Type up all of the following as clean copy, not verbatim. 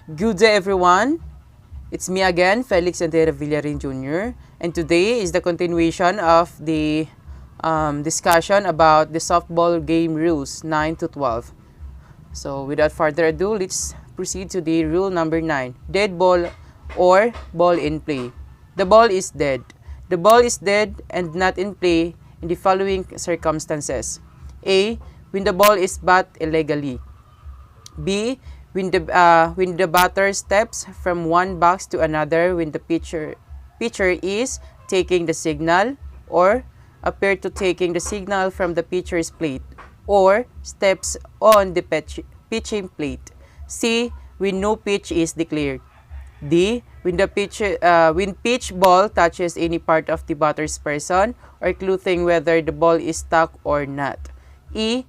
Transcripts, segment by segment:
Good day, everyone. It's me again, Felix and Villarin Jr. And today is the continuation of the discussion about the softball game rules 9 to 12. So without further ado, let's proceed to the rule number 9. Dead ball or ball in play. The ball is dead. The ball is dead and not in play in the following circumstances. A. When the ball is bat illegally. B. When the batter steps from one box to another when the pitcher is taking the signal or appear to taking the signal from the pitcher's plate or steps on the pitching plate. C. When no pitch is declared. D. When pitch ball touches any part of the batter's person or clothing, whether the ball is stuck or not. E.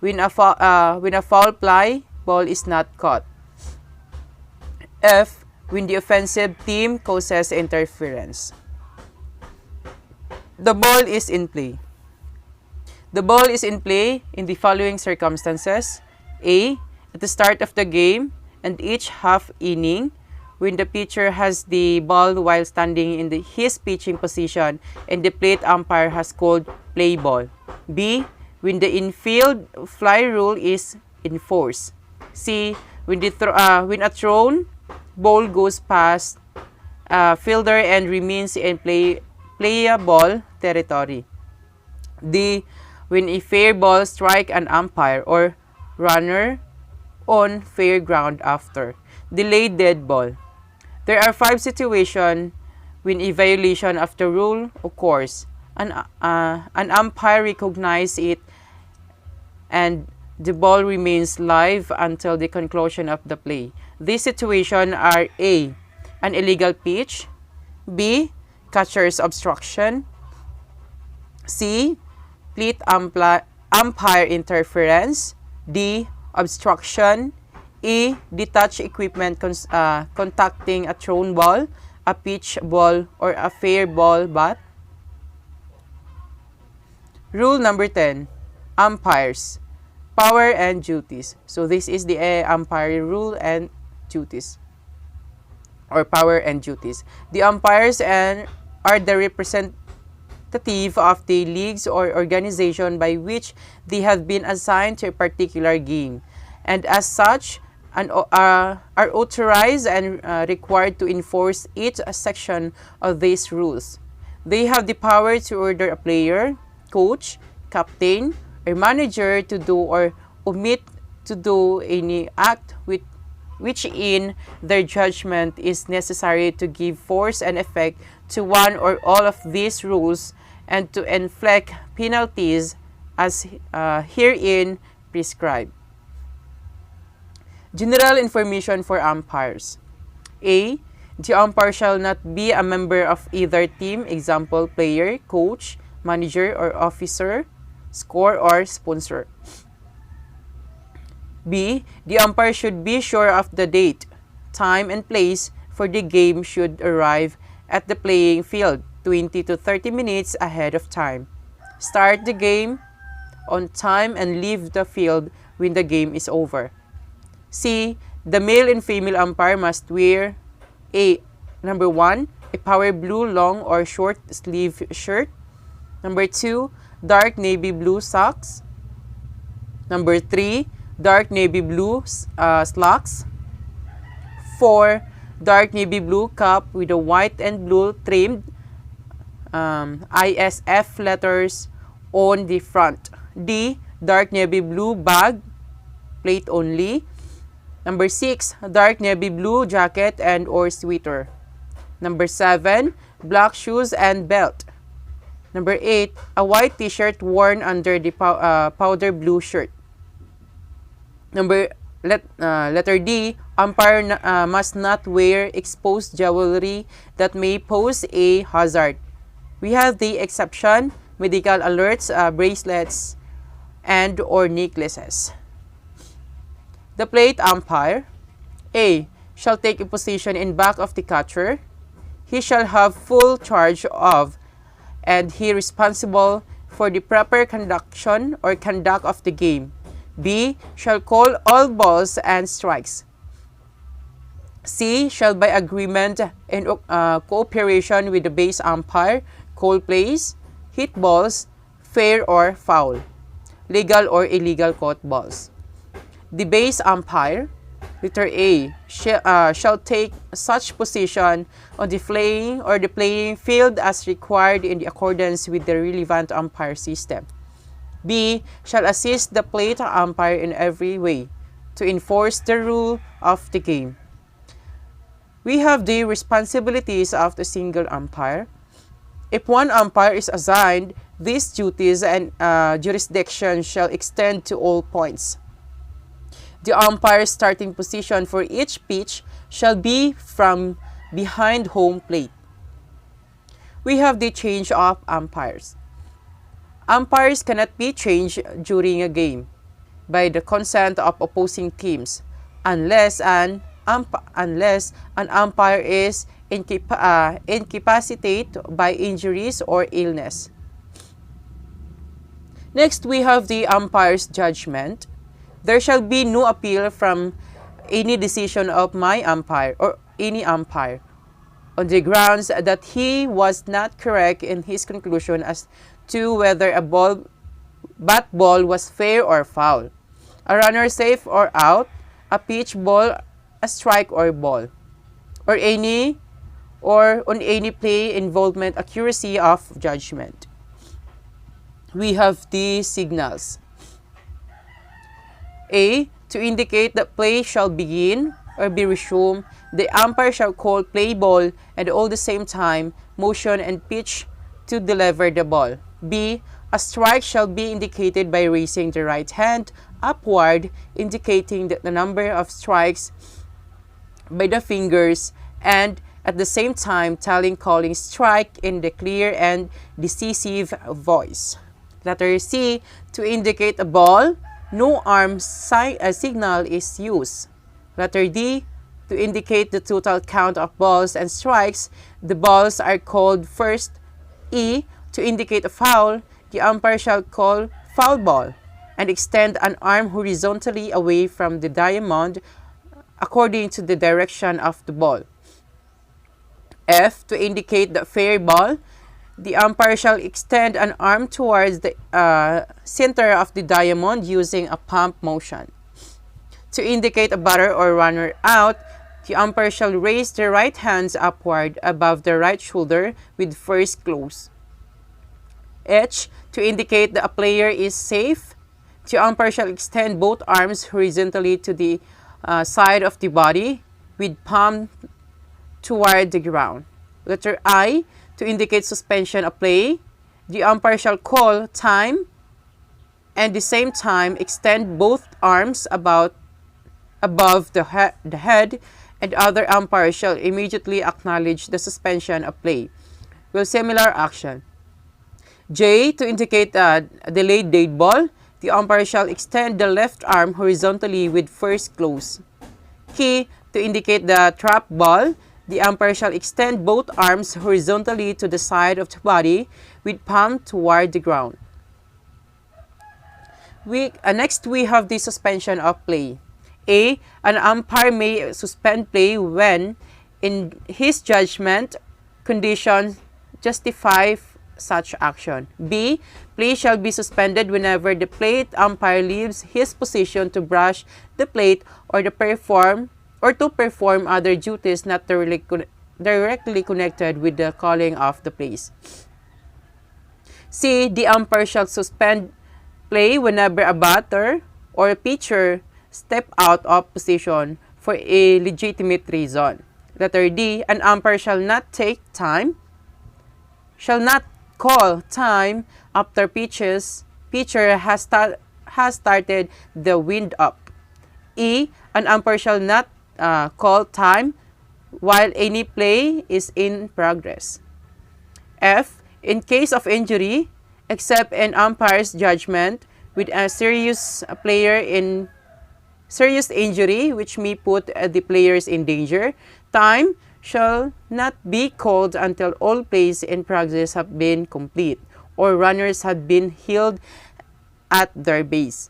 When a foul fly ball is not caught. F. When the offensive team causes interference. The ball is in play. The ball is in play in the following circumstances. A. At the start of the game and each half inning, when the pitcher has the ball while standing in his pitching position and the plate umpire has called play ball. B. When the infield fly rule is enforced. C. When a thrown ball goes past fielder and remains in playable territory. D. When a fair ball strikes an umpire or runner on fair ground after. Delayed dead ball. There are 5 situations when a violation of the rule occurs. An umpire recognizes it and the ball remains live until the conclusion of the play. These situations are A. An illegal pitch. B. Catcher's obstruction. C. Plate umpire interference. D. Obstruction. E. Detached equipment contacting a thrown ball, a pitch ball, or a fair ball bat. Rule number 10. Umpires. Power and duties. So this is the umpire rule and duties, or power and duties. The umpires are the representative of the leagues or organization by which they have been assigned to a particular game, and as such are authorized and required to enforce each section of these rules. They have the power to order a player, coach, captain, or manager to do or omit to do any act which in their judgment is necessary to give force and effect to one or all of these rules and to inflict penalties as herein prescribed. General information for umpires. A. The umpire shall not be a member of either team, example, player, coach, manager, or officer, score, or sponsor. B. The umpire should be sure of the date, time, and place for the game should arrive at the playing field 20 to 30 minutes ahead of time. Start the game on time and leave the field when the game is over. C. The male and female umpire must wear number 1, a power blue long or short sleeve shirt. Number 2, dark navy blue socks. Number 3, dark navy blue slacks. 4, dark navy blue cap with a white and blue trimmed ISF letters on the front. D, dark navy blue bag, plate only. Number 6, dark navy blue jacket and or sweater. Number 7, black shoes and belt. Number 8, a white t-shirt worn under the powder blue shirt. Letter D, umpire must not wear exposed jewelry that may pose a hazard. We have the exception, medical alerts, bracelets, and or necklaces. The plate umpire. A. Shall take a position in back of the catcher. He shall have full charge of and he responsible for the proper conduct of the game. B. Shall call all balls and strikes. C. Shall by agreement and cooperation with the base umpire call plays, hit balls, fair or foul, legal or illegal caught balls. The base umpire, letter A, shall take such position on the playing field as required in accordance with the relevant umpire system. B. Shall assist the plate umpire in every way to enforce the rule of the game. We have the responsibilities of the single umpire. If one umpire is assigned, these duties and jurisdiction shall extend to all points. The umpire's starting position for each pitch shall be from behind home plate. We have the change of umpires. Umpires cannot be changed during a game by the consent of opposing teams unless an umpire is incapacitated by injuries or illness. Next, we have the umpire's judgment. There shall be no appeal from any decision of my umpire or any umpire on the grounds that he was not correct in his conclusion as to whether a bat ball was fair or foul, a runner safe or out, a pitch ball, a strike or ball, or on any play involvement accuracy of judgment. We have the signals. A. To indicate that play shall begin or be resumed, the umpire shall call play ball and all the same time motion and pitch to deliver the ball. B. A strike shall be indicated by raising the right hand upward, indicating that the number of strikes by the fingers and at the same time calling strike in the clear and decisive voice. Letter C. To indicate a ball, no arm signal is used. Letter D. To indicate the total count of balls and strikes, the balls are called first. E. To indicate a foul, the umpire shall call foul ball and extend an arm horizontally away from the diamond according to the direction of the ball. F. To indicate the fair ball, the umpire shall extend an arm towards the center of the diamond using a pump motion. To indicate a batter or runner out, the umpire shall raise the right hands upward above the right shoulder with first close. H. To indicate that a player is safe, the umpire shall extend both arms horizontally to the side of the body with palm toward the ground. Letter I. To indicate suspension of play, the umpire shall call time and at the same time extend both arms above the head, and other umpires shall immediately acknowledge the suspension of play with similar action. J. To indicate a delayed dead ball, the umpire shall extend the left arm horizontally with first close. K. To indicate the trap ball, the umpire shall extend both arms horizontally to the side of the body with palm toward the ground. Next, we have the suspension of play. A. An umpire may suspend play when, in his judgment, conditions justify such action. B. Play shall be suspended whenever the plate umpire leaves his position to brush the plate or to perform other duties not directly connected with the calling of the plays. C. The umpire shall suspend play whenever a batter or a pitcher step out of position for a legitimate reason. Letter D. An umpire shall not call time after pitcher has started the wind up. E. An umpire shall not call time while any play is in progress. F. In case of injury, except an umpire's judgment with a serious injury which may put the players in danger, time shall not be called until all plays in progress have been complete or runners have been healed at their base.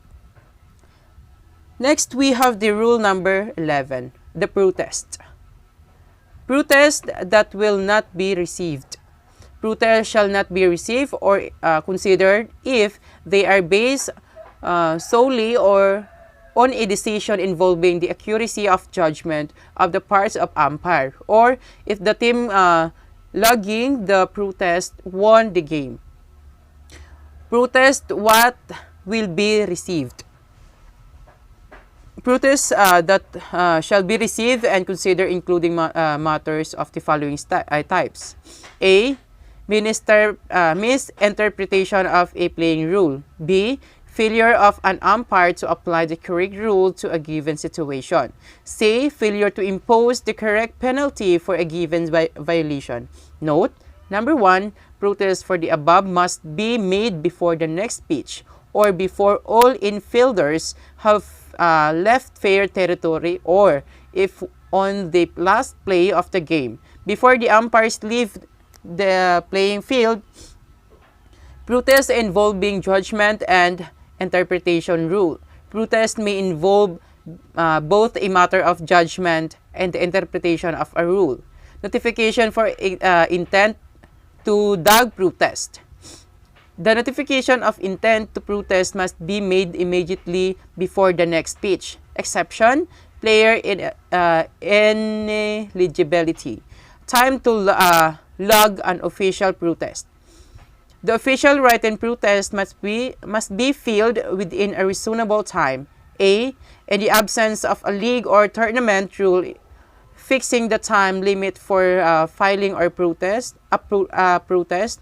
Next, we have the rule number 11, the protest. Protest that will not be received. Protests shall not be received or considered if they are based solely or on a decision involving the accuracy of judgment of the parts of umpire, or if the team logging the protest won the game. Protest what will be received. Protests that shall be received and considered including matters of the following types. A. Misinterpretation of a playing rule. B. Failure of an umpire to apply the correct rule to a given situation. C. Failure to impose the correct penalty for a given violation. Note, number 1, protest for the above must be made before the next pitch or before all infielders have left fair territory, or if on the last play of the game, before the umpires leave the playing field. Protests involving judgment and interpretation rule. Protest may involve both a matter of judgment and the interpretation of a rule. Notification for intent to dog protest. The notification of intent to protest must be made immediately before the next pitch. Exception, player ineligibility. Time to log an official protest. The official written protest must be filled within a reasonable time. A. In the absence of a league or tournament rule fixing the time limit for filing or protest, a protest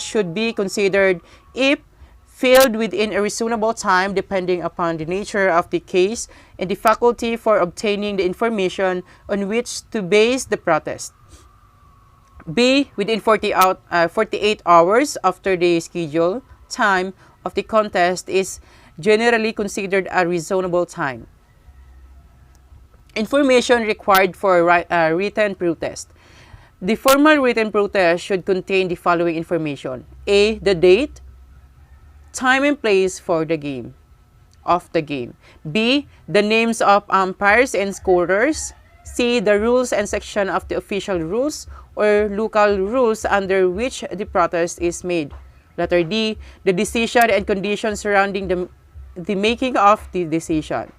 should be considered if filled within a reasonable time depending upon the nature of the case and the faculty for obtaining the information on which to base the protest. B. Within 48 hours after the scheduled time of the contest is generally considered a reasonable time. Information required for written protest. The formal written protest should contain the following information. A. The date, time and place for the game, of the game. B. The names of umpires and scorers. C. The rules and section of the official rules or local rules under which the protest is made. Letter D. The decision and conditions surrounding the making of the decision.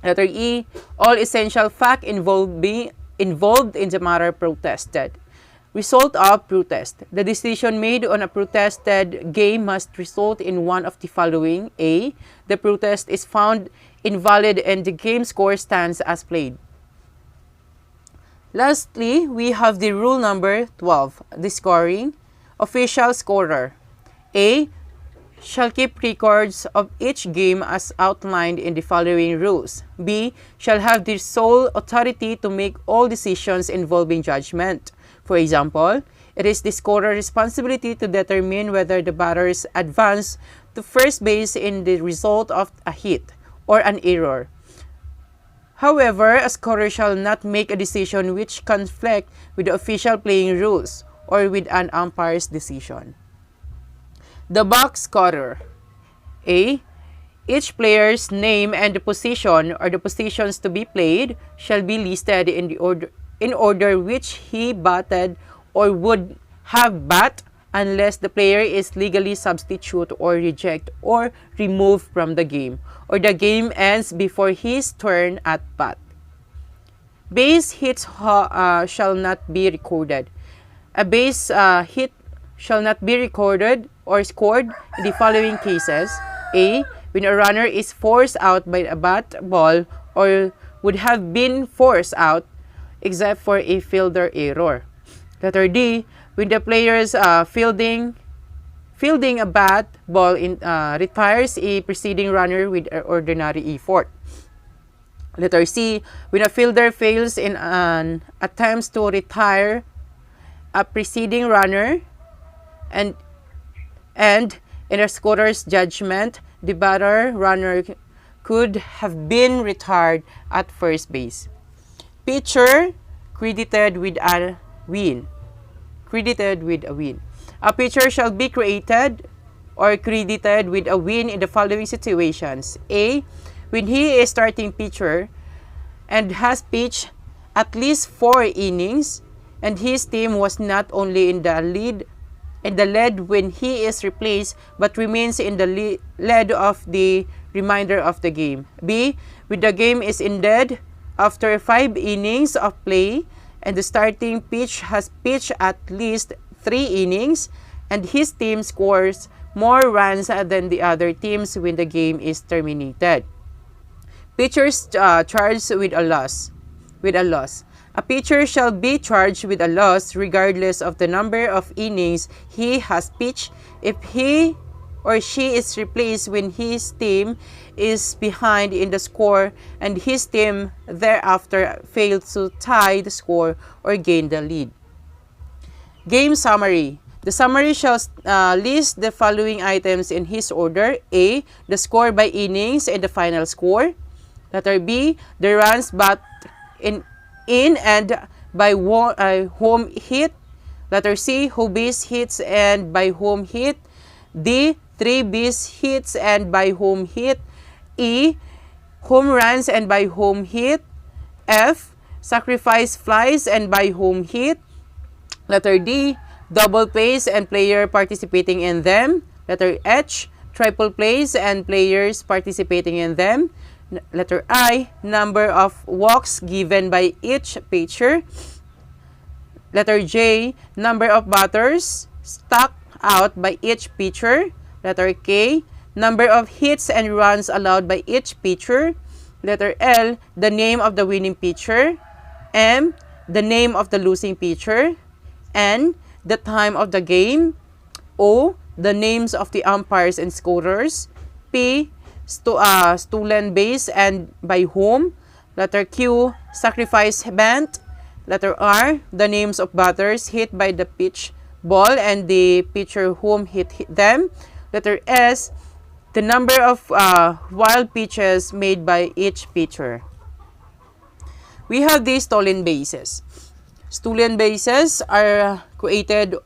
Letter E. All essential facts involved in the matter protested. Result of protest. The decision made on a protested game must result in one of the following. A. The protest is found invalid and the game score stands as played. Lastly, we have the rule number 12, the scoring. Official scorer. A. Shall keep records of each game as outlined in the following rules. B. Shall have the sole authority to make all decisions involving judgment. For example, it is the scorer's responsibility to determine whether the batters advance to first base in the result of a hit or an error. However, a scorer shall not make a decision which conflict with the official playing rules or with an umpire's decision. The box scorer. A. Each player's name and the position or the positions to be played shall be listed in order which he batted or would have bat unless the player is legally substitute or reject or removed from the game or the game ends before his turn at bat. Base hits shall not be recorded. A base hit shall not be recorded or scored in the following cases. A. When a runner is forced out by a bat ball or would have been forced out except for a fielder error. Letter D. When the player's fielding a bat ball retires a preceding runner with ordinary effort. Letter C. When a fielder fails in an attempt to retire a preceding runner and in a scorer's judgment, the batter runner could have been retired at first base. Pitcher credited with a win. A pitcher shall be created or credited with a win in the following situations. A. When he is starting pitcher and has pitched at least 4 innings, and his team was not only in the lead when he is replaced, but remains in the lead of the remainder of the game. B. When the game is ended after 5 innings of play, and the starting pitch has pitched at least 3 innings, and his team scores more runs than the other teams when the game is terminated. Pitchers charged with a loss. A pitcher shall be charged with a loss regardless of the number of innings he has pitched if he or she is replaced when his team is behind in the score and his team thereafter fails to tie the score or gain the lead. Game summary. The summary shall list the following items in his order. A. The score by innings and the final score. Letter B. The runs bat in and by home hit. Letter C. Who base hits and by home hit. D. 3 base hits and by home hit. E. Home runs and by home hit. F. Sacrifice flies and by home hit. Letter D. Double plays and player participating in them. Letter H. Triple plays and players participating in them. Letter I. Number of walks given by each pitcher. Letter J. Number of batters struck out by each pitcher. Letter K. Number of hits and runs allowed by each pitcher. Letter L. The name of the winning pitcher. M. The name of the losing pitcher. N. The time of the game. O. The names of the umpires and scorers. P. Stolen base and by whom. Letter Q. Sacrifice bunt. Letter R. The names of batters hit by the pitch ball and the pitcher whom hit them. Letter S. The number of wild pitches made by each pitcher. We have these stolen bases. Stolen bases are created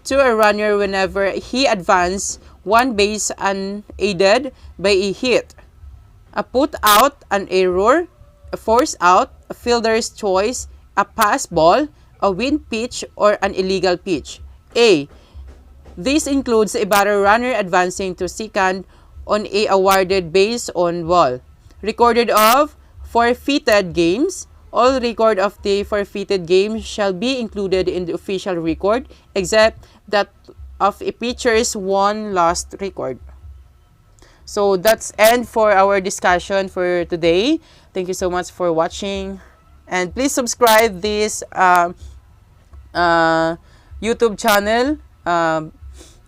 to a runner whenever he advances one base unaided by a hit, a put out, an error, a force out, a fielder's choice, a pass ball, a wind pitch, or an illegal pitch. A. This includes a batter runner advancing to second on a awarded base on ball. Recorded of forfeited games. All record of the forfeited game shall be included in the official record, except that of a pitcher's won-lost record. So that's end for our discussion for today. Thank you so much for watching, and please subscribe this YouTube channel.